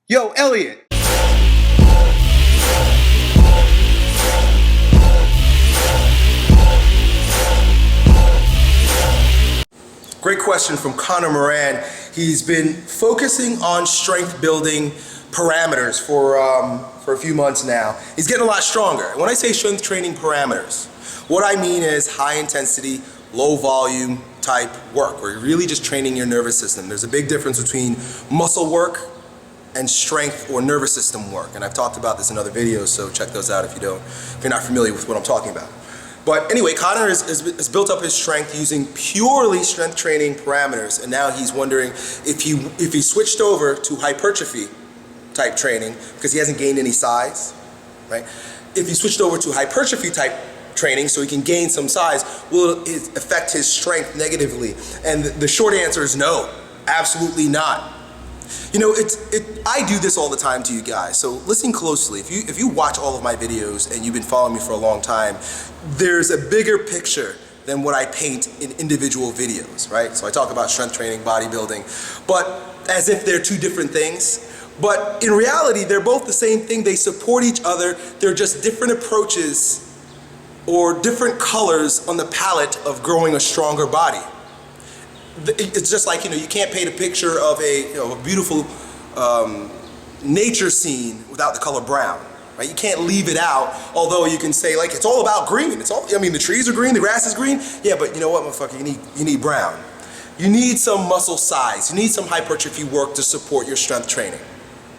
Yo, Elliot! Great question from Connor Moran. He's been focusing on strength building parameters for a few months now. He's getting a lot stronger. When I say strength training parameters, what I mean is high intensity, low volume type work, where you're really just training your nervous system. There's a big difference between muscle work and strength or nervous system work. And I've talked about this in other videos, so check those out if you're not familiar with what I'm talking about. But anyway, Connor has built up his strength using purely strength training parameters, and now he's wondering if he switched over to hypertrophy type training, because he hasn't gained any size, right? If he switched over to hypertrophy type training so he can gain some size, will it affect his strength negatively? And the short answer is no, absolutely not. You know, I do this all the time to you guys, so listen closely. If you watch all of my videos and you've been following me for a long time, there's a bigger picture than what I paint in individual videos, right? So I talk about strength training, bodybuilding, but as if they're two different things. But in reality, they're both the same thing. They support each other. They're just different approaches or different colors on the palette of growing a stronger body. It's just like, you can't paint a picture of a beautiful nature scene without the color brown, right? You can't leave it out, although you can say, like, it's all about green. The trees are green, the grass is green. Yeah, but you know what, motherfucker, you need brown. You need some muscle size. You need some hypertrophy work to support your strength training,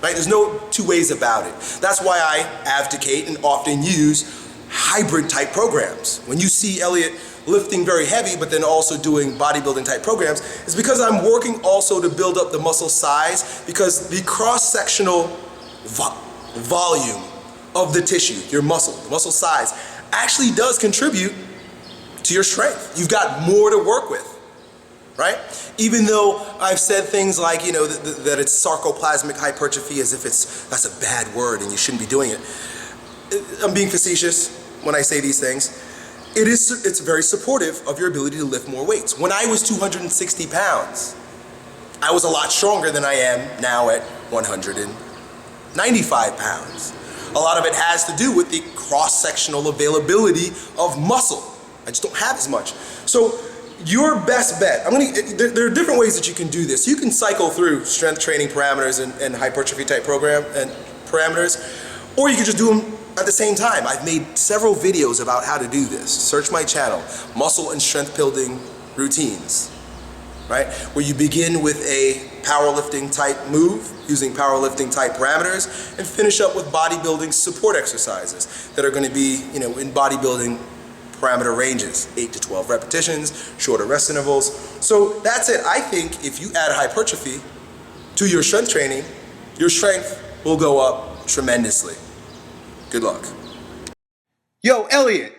right? There's no two ways about it. That's why I advocate and often use hybrid type programs. When you see Elliot lifting very heavy, but then also doing bodybuilding type programs, is because I'm working also to build up the muscle size, because the cross-sectional volume of the tissue, your muscle, the muscle size, actually does contribute to your strength. You've got more to work with, right? Even though I've said things like, that it's sarcoplasmic hypertrophy, as if that's a bad word and you shouldn't be doing it. I'm being facetious when I say these things. It's very supportive of your ability to lift more weights. When I was 260 pounds, I was a lot stronger than I am now at 195 pounds. A lot of it has to do with the cross-sectional availability of muscle. I just don't have as much. So your best bet, there are different ways that you can do this. You can cycle through strength training parameters and hypertrophy type program and parameters, or you can just do them at the same time. I've made several videos about how to do this. Search my channel, muscle and strength building routines, right? Where you begin with a powerlifting type move using powerlifting type parameters and finish up with bodybuilding support exercises that are going to be, in bodybuilding parameter ranges, 8 to 12 repetitions, shorter rest intervals. So that's it. I think if you add hypertrophy to your strength training, your strength will go up tremendously. Good luck. Yo, Elliot!